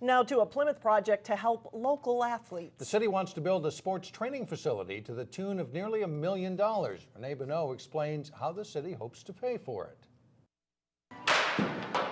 Now to a Plymouth project to help local athletes. The city wants to build a sports training facility to the tune of nearly $1 million. Renee Bonneau explains how the city hopes to pay for it.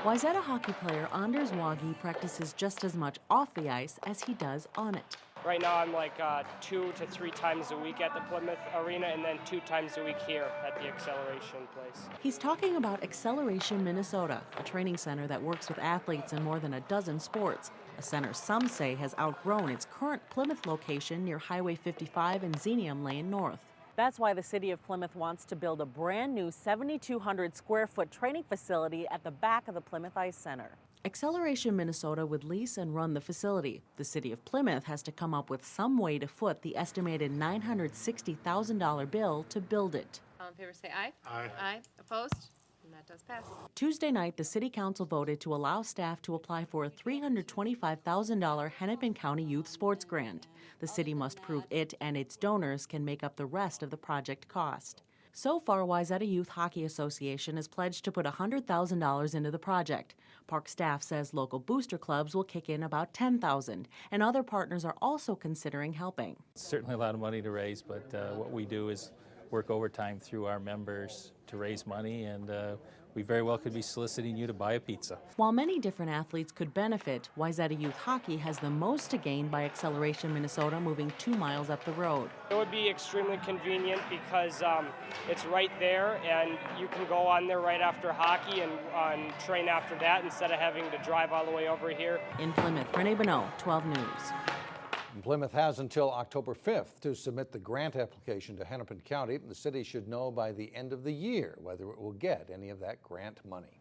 Wayzata hockey player Anders Wagi practices just as much off the ice as he does on it. Right now I'm like 2 to 3 times a week at the Plymouth Arena and then 2 times a week here at the Acceleration place. He's talking about Acceleration Minnesota, a training center that works with athletes in more than a dozen sports. A center some say has outgrown its current Plymouth location near Highway 55 and Xenium Lane North. That's why the city of Plymouth wants to build a brand new 7,200 square foot training facility at the back of the Plymouth Ice Center. Acceleration Minnesota would lease and run the facility. The city of Plymouth has to come up with some way to foot the estimated $960,000 bill to build it. All in favor say aye. Aye. Aye. Opposed? And that does pass. Tuesday night, the city council voted to allow staff to apply for a $325,000 Hennepin County Youth Sports Grant. The city must prove it and its donors can make up the rest of the project cost. So far, Wayzata Youth Hockey Association has pledged to put $100,000 into the project. Park staff says local booster clubs will kick in about $10,000, and other partners are also considering helping. It's certainly a lot of money to raise, but what we do is work overtime through our members to raise money, and we very well could be soliciting you to buy a pizza. While many different athletes could benefit, Wayzata Youth Hockey has the most to gain by Acceleration Minnesota moving 2 miles up the road. It would be extremely convenient because it's right there and you can go on there right after hockey and train after that instead of having to drive all the way over here. In Plymouth, Renee Bonneau, 12 News. And Plymouth has until October 5th to submit the grant application to Hennepin County. The city should know by the end of the year whether it will get any of that grant money.